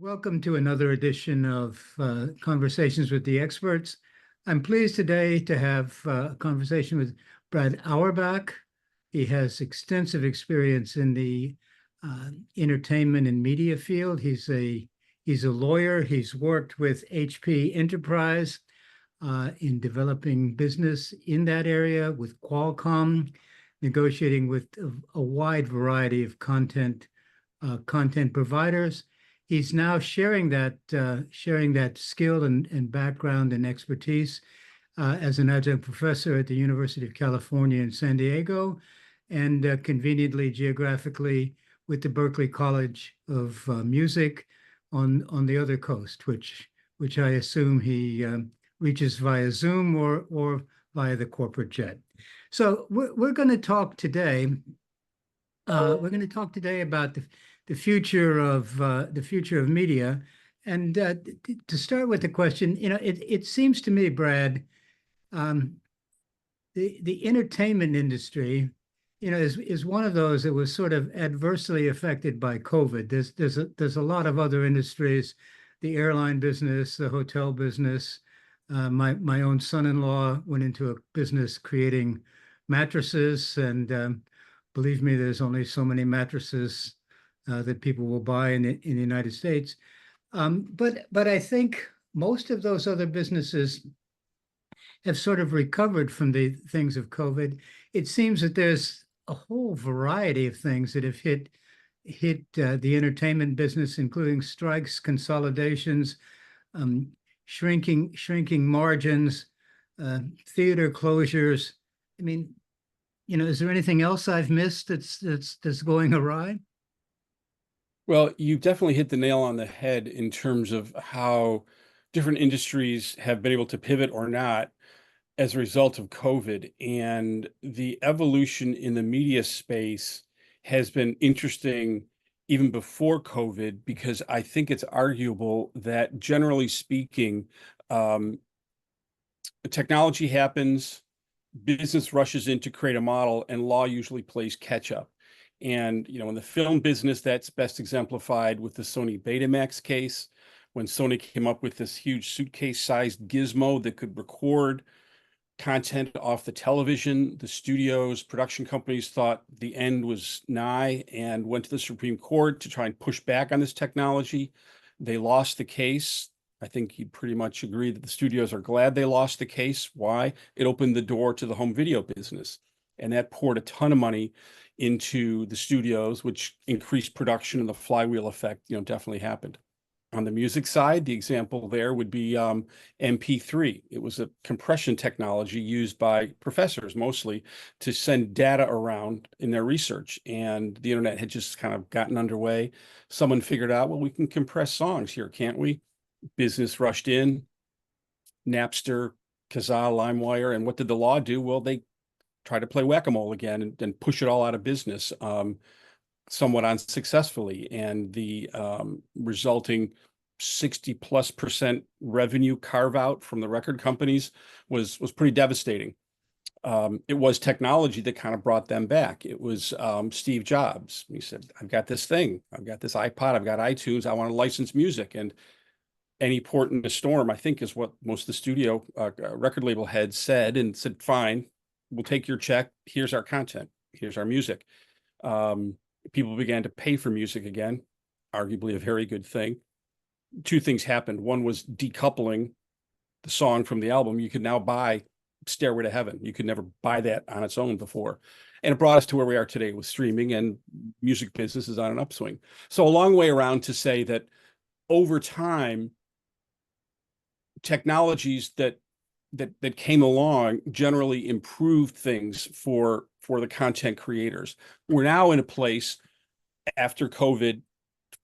Welcome to another edition of Conversations with the Experts. I'm pleased today to have a conversation with Brad Auerbach. He has extensive experience in the entertainment and media field. He's a lawyer. He's worked with HP Enterprise in developing business in that area, with Qualcomm, negotiating with a wide variety of content providers. He's now sharing that skill and background and expertise as an adjunct professor at the University of California in San Diego, and conveniently geographically with the Berklee College of Music on the other coast, which I assume he reaches via Zoom or via the corporate jet. So we're going to talk today. We're going to talk today about the future of media, and to start with the question, it seems to me, Brad, um, the entertainment industry, is one of those that was sort of adversely affected by COVID. There's a lot of other industries, the airline business, the hotel business. My own son-in-law went into a business creating mattresses, and believe me, there's only so many mattresses that people will buy in the United States. But I think most of those other businesses have sort of recovered from the things of COVID. It seems that there's a whole variety of things that have hit the entertainment business, including strikes, consolidations, um, shrinking margins, theater closures. I mean, is there anything else I've missed that's going awry? Well, you definitely hit the nail on the head in terms of how different industries have been able to pivot or not as a result of COVID. And the evolution in the media space has been interesting even before COVID, because I think it's arguable that generally speaking, um, technology happens, business rushes in to create a model, and law usually plays catch up. And, in the film business, that's best exemplified with the Sony Betamax case, when Sony came up with this huge suitcase-sized gizmo that could record content off the television. The studios, production companies thought the end was nigh and went to the Supreme Court to try and push back on this technology. They lost the case. I think you'd pretty much agree that the studios are glad they lost the case. Why? It opened the door to the home video business, and that poured a ton of money into the studios, which increased production, and the flywheel effect, definitely happened. On the music side, the example there would be MP3. It was a compression technology used by professors mostly to send data around in their research. And the internet had just kind of gotten underway. Someone figured out, well, we can compress songs here, can't we? Business rushed in, Napster, Kazaa, LimeWire. And what did the law do? Well, they tried to play whack-a-mole again and push it all out of business. Somewhat unsuccessfully, and the resulting 60+% revenue carve out from the record companies was pretty devastating. It was technology that kind of brought them back. It was Steve Jobs. He said, I've got this thing, I've got this iPod, I've got iTunes, I want to license music. And any port in a storm, I think, is what most of the studio record label heads said, and said, fine, we'll take your check, here's our content, here's our music. People began to pay for music again, arguably a very good thing. Two things happened. One was decoupling the song from the album. You could now buy Stairway to Heaven. You could never buy that on its own before. And it brought us to where we are today with streaming, and music business is on an upswing. So a long way around to say that over time, technologies that came along generally improved things for the content creators. We're now in a place after COVID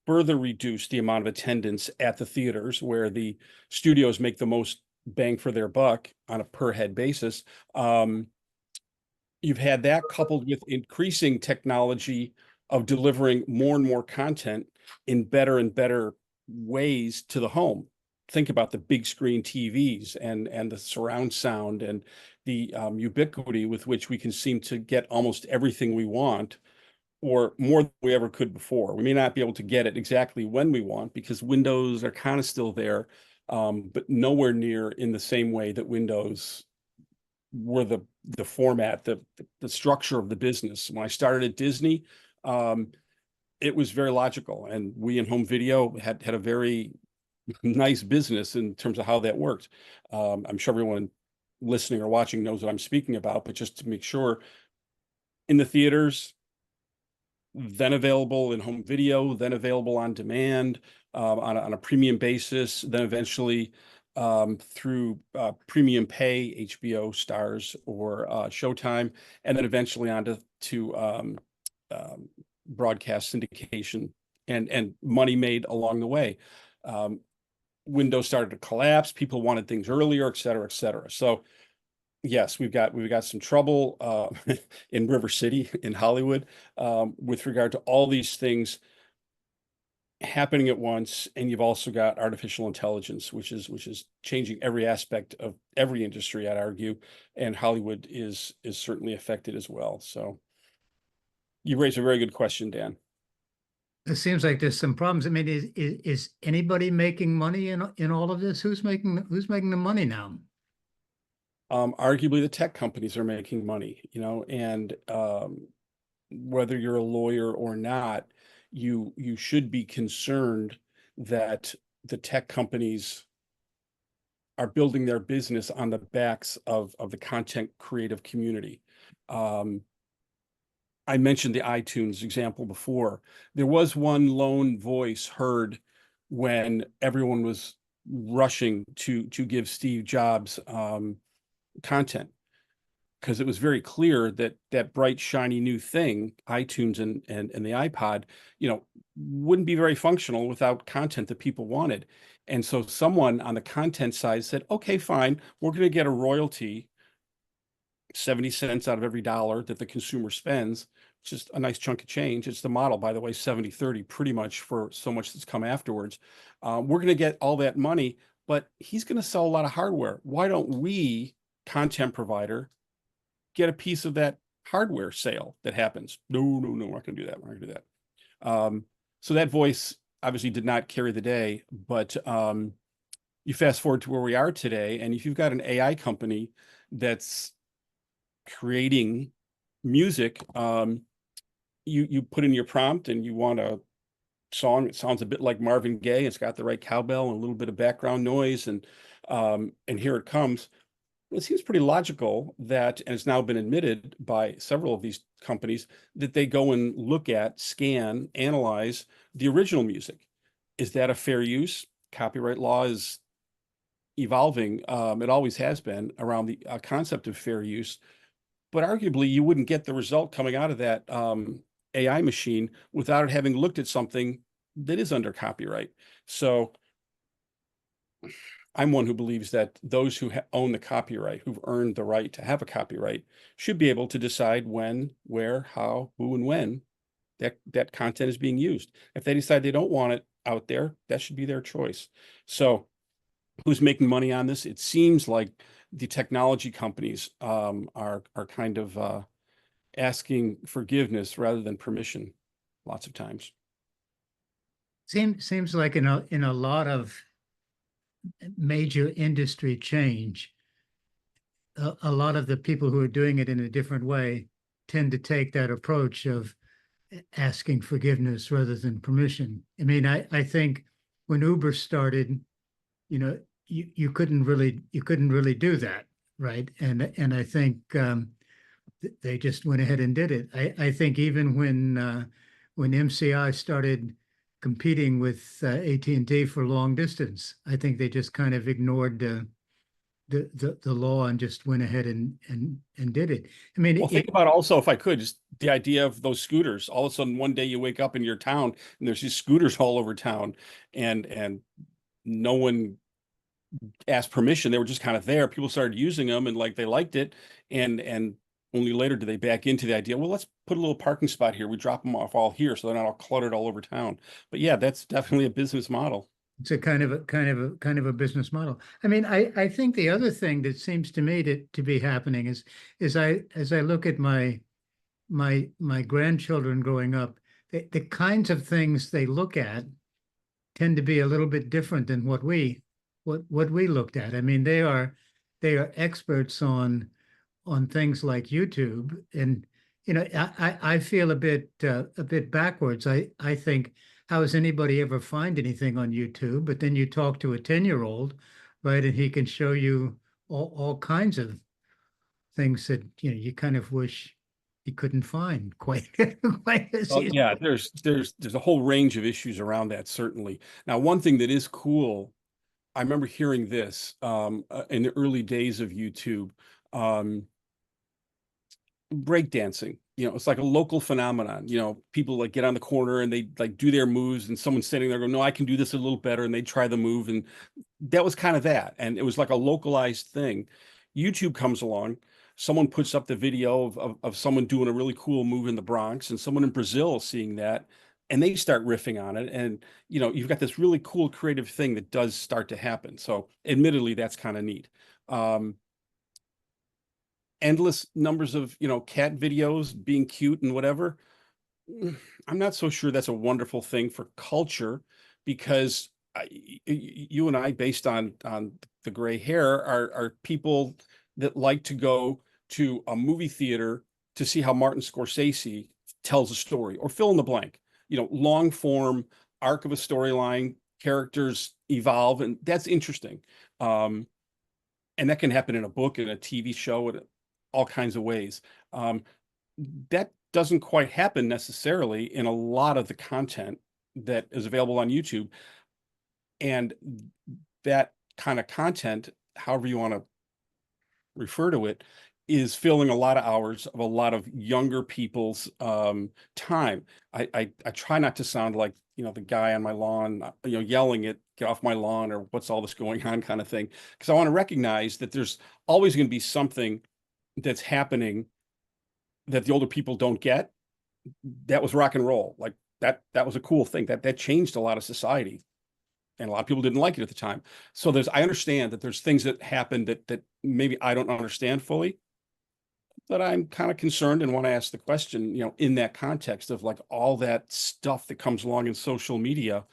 further reduced the amount of attendance at the theaters, where the studios make the most bang for their buck on a per head basis. You've had that coupled with increasing technology of delivering more and more content in better and better ways to the home. Think about the big screen TVs and the surround sound and the ubiquity with which we can seem to get almost everything we want or more than we ever could before. We may not be able to get it exactly when we want because windows are kind of still there, but nowhere near in the same way that windows were the format, the structure of the business. When I started at Disney, it was very logical, and we in home video had a very nice business in terms of how that worked. I'm sure everyone listening or watching knows what I'm speaking about, but just to make sure, in the theaters, then available in home video, then available on demand, on a premium basis, then eventually through premium pay, HBO, Stars, or Showtime, and then eventually onto um, broadcast syndication and money made along the way. Windows started to collapse. People wanted things earlier, et cetera, et cetera. So yes, we've got some trouble in River City in Hollywood with regard to all these things happening at once, and you've also got artificial intelligence, which is changing every aspect of every industry, I'd argue, and Hollywood is certainly affected as well. So you raise a very good question, Dan. It seems like there's some problems. I mean, is anybody making money in all of this? Who's making the money now? Arguably, the tech companies are making money, and whether you're a lawyer or not, you should be concerned that the tech companies are building their business on the backs of the content creative community. Um, I mentioned the iTunes example before. There was one lone voice heard when everyone was rushing to give Steve Jobs content, because it was very clear that that bright, shiny new thing, iTunes and the iPod, wouldn't be very functional without content that people wanted. And so someone on the content side said, okay, fine, we're going to get a royalty, 70 cents out of every dollar that the consumer spends, just a nice chunk of change. It's the model, by the way, 70/30, pretty much for so much that's come afterwards. We're going to get all that money, but he's going to sell a lot of hardware. Why don't we, content provider, get a piece of that hardware sale that happens? No, no, no, we're not going to do that. We're not going to do that. So that voice obviously did not carry the day, but you fast forward to where we are today, and if you've got an AI company that's creating music, you put in your prompt and you want a song that sounds a bit like Marvin Gaye. It's got the right cowbell and a little bit of background noise, and here it comes. It seems pretty logical that, and it's now been admitted by several of these companies, that they go and look at, scan, analyze the original music. Is that a fair use? Copyright law is evolving. It always has been around the concept of fair use, but arguably you wouldn't get the result coming out of that AI machine without it having looked at something that is under copyright. So I'm one who believes that those who own the copyright, who've earned the right to have a copyright, should be able to decide when, where, how, who, and when that content is being used. If they decide they don't want it out there, that should be their choice. So who's making money on this? It seems like the technology companies are kind of asking forgiveness rather than permission lots of times. Seems like in a lot of major industry change, a lot of the people who are doing it in a different way tend to take that approach of asking forgiveness rather than permission. I mean, I think when Uber started, you couldn't really do that, right? And I think they just went ahead and did it. I think even when MCI started competing with AT&T for long distance, I think they just kind of ignored the law and just went ahead and did it. I mean, Well, think about also, if I could, just the idea of those scooters. All of a sudden, one day you wake up in your town and there's these scooters all over town, and no one asked permission. They were just kind of there. People started using them and like they liked it, and only later do they back into the idea, well, let's put a little parking spot here. We drop them off all here so they're not all cluttered all over town. But yeah, that's definitely a business model. it's a kind of a business model. I mean, I think the other thing that seems to me to be happening is as I look at my my grandchildren growing up, the kinds of things they look at tend to be a little bit different than what we looked at. I mean, they are experts on things like YouTube, and I feel a bit backwards. I think, how does anybody ever find anything on YouTube? But then you talk to a 10-year-old, right, and he can show you all kinds of things that you kind of wish he couldn't find quite quite as Well, easily. yeah, there's a whole range of issues around that, certainly. Now, one thing that is cool, I remember hearing this in the early days of YouTube. Um, Breakdancing, it's like a local phenomenon. People like get on the corner and they like do their moves, and someone's sitting there going, no, I can do this a little better, and they try the move, and that was kind of that. And it was like a localized thing. YouTube comes along, someone puts up the video of someone doing a really cool move in the Bronx, and someone in Brazil seeing that, and they start riffing on it. And you've got this really cool creative thing that does start to happen. So admittedly, that's kind of neat. um Endless numbers of cat videos being cute and whatever. I'm not so sure that's a wonderful thing for culture, because you and I, based on the gray hair, are people that like to go to a movie theater to see how Martin Scorsese tells a story, or fill in the blank, long form arc of a storyline, characters evolve, and that's interesting. um and that can happen in a book, in a TV show, in all kinds of ways. Um, that doesn't quite happen necessarily in a lot of the content that is available on YouTube. And that kind of content, however you want to refer to it, is filling a lot of hours of a lot of younger people's time. I try not to sound like the guy on my lawn, yelling at get off my lawn, or what's all this going on kind of thing, because I want to recognize that there's always going to be something that's happening that the older people don't get. That was rock and roll. Like that was a cool thing that changed a lot of society, and a lot of people didn't like it at the time. So I understand that there's things that happen that maybe I don't understand fully, but I'm kind of concerned and want to ask the question, in that context of like all that stuff that comes along in social media.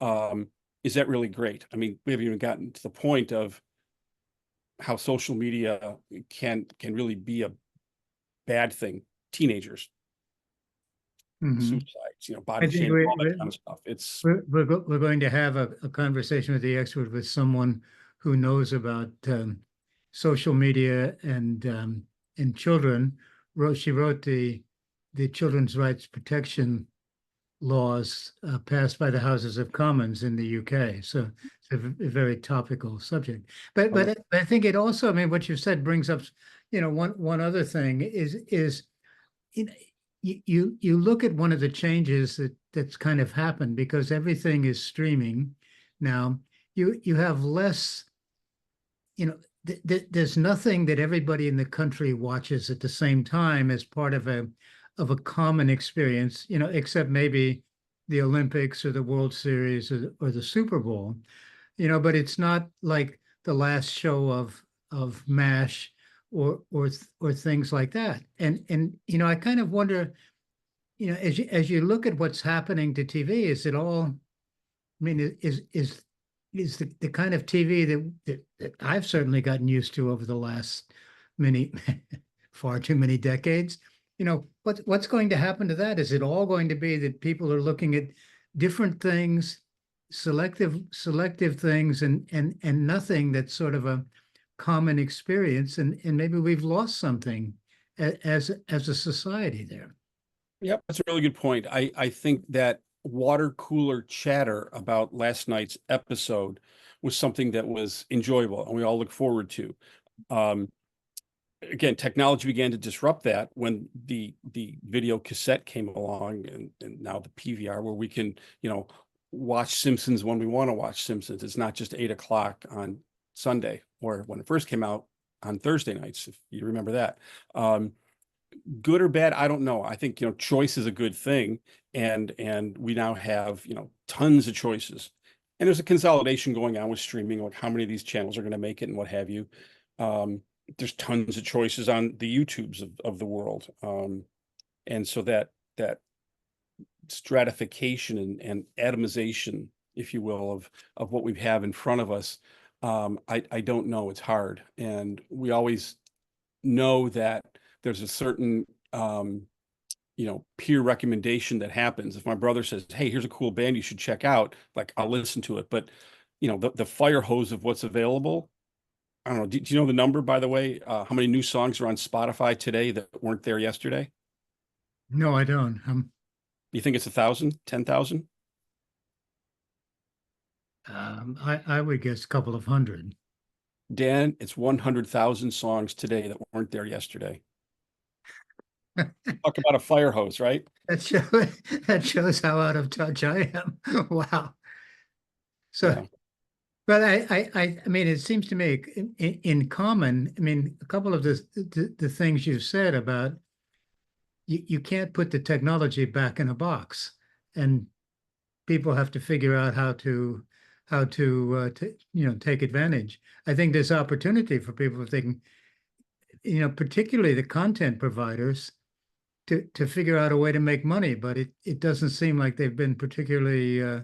um is that really great? I mean, we haven't even gotten to the point of how social media can really be a bad thing. Teenagers, Mhm. suicides, I body think shaming, all that kind of stuff. It's we're going to have a conversation with the expert, with someone who knows about social media and children. She wrote the children's rights protection laws passed by the Houses of Commons in the UK. So it's a very topical subject. But I think it also, I mean, what you said brings up, one other thing is you know, you look at one of the changes that's kind of happened, because everything is streaming now. You have less, there's nothing that everybody in the country watches at the same time as part of a common experience, except maybe the Olympics or the World Series or the Super Bowl. But it's not like the last show of MASH or things like that. And I kind of wonder, as you look at what's happening to TV, is it all? I mean, is the kind of TV that I've certainly gotten used to over the last many, far too many decades. What's going to happen to that? Is it all going to be that people are looking at different things, selective things, and nothing that's sort of a common experience, and maybe we've lost something as a society there. Yep, that's a really good point. I think that water cooler chatter about last night's episode was something that was enjoyable and we all look forward to. Um, Again, technology began to disrupt that when the video cassette came along, and now the PVR, where we can, watch Simpsons when we want to watch Simpsons. It's not just 8 o'clock on Sunday, or when it first came out on Thursday nights, if you remember that. Good or bad, I don't know. I think choice is a good thing, and we now have tons of choices, and there's a consolidation going on with streaming, like how many of these channels are going to make it and what have you. um there's tons of choices on the YouTubes of the world. And so that stratification and atomization, if you will, of what we have in front of us, I don't know. It's hard, and we always know that there's a certain peer recommendation that happens. If my brother says, "Hey, here's a cool band you should check out," like, I'll listen to it. But the fire hose of what's available, I don't know. Do you know the number, by the way? How many new songs are on Spotify today that weren't there yesterday? No, I don't. Do you think it's 1,000, 10,000? I would guess a couple of hundred. Dan, it's 100,000 songs today that weren't there yesterday. Talk about a fire hose, right? That shows that shows how out of touch I am. Wow. So, Yeah. but I mean, it seems to me in common. I mean, a couple of the things you've said about you can't put the technology back in a box, and people have to figure out how to take advantage. I think there's opportunity for people if they can, particularly the content providers to figure out a way to make money, but it doesn't seem like they've been particularly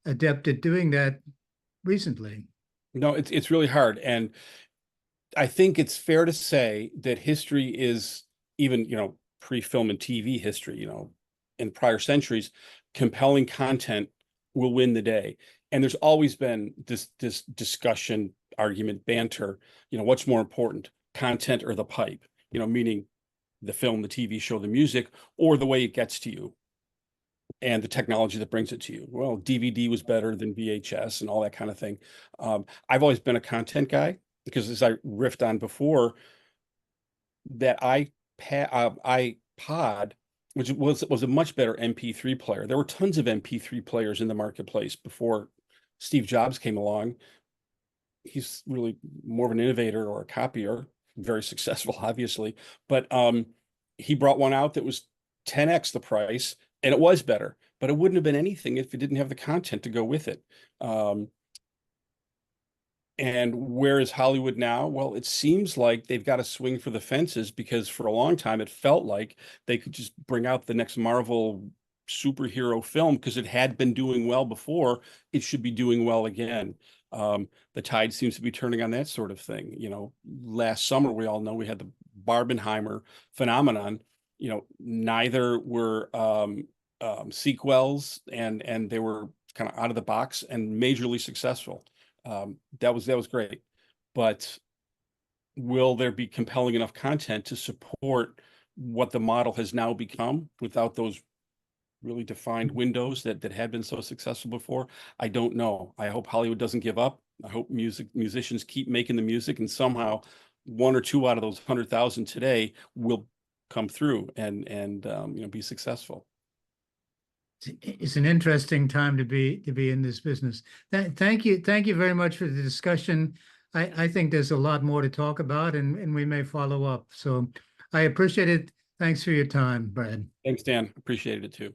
adept at doing that recently. No, it's really hard. And I think it's fair to say that history is, even, pre-film and TV history, in prior centuries, compelling content will win the day. And there's always been this discussion, argument, banter, what's more important, content or the pipe, meaning the film, the TV show, the music, or the way it gets to you and the technology that brings it to you. Well, DVD was better than VHS and all that kind of thing. I've always been a content guy because, as I riffed on before, that iPod, which was a much better MP3 player. There were tons of MP3 players in the marketplace before Steve Jobs came along. He's really more of an innovator or a copier, very successful, obviously. But he brought one out that was 10x the price, and it was better. But it wouldn't have been anything if it didn't have the content to go with it. And where is Hollywood now? Well, it seems like they've got to swing for the fences, because for a long time it felt like they could just bring out the next Marvel superhero film because it had been doing well before. It should be doing well again. The tide seems to be turning on that sort of thing. Last summer, we all know we had the Barbenheimer phenomenon. Neither were sequels, and they were kind of out of the box and majorly successful. That was great. But will there be compelling enough content to support what the model has now become without those really defined windows that had been so successful before? I don't know. I hope Hollywood doesn't give up. I hope musicians keep making the music, and somehow one or two out of those 100,000 today will come through and be successful. It's an interesting time to be in this business. Thank you very much for the discussion. I think there's a lot more to talk about, and we may follow up. So I appreciate it. Thanks for your time, Brad. Thanks, Dan. Appreciated it too.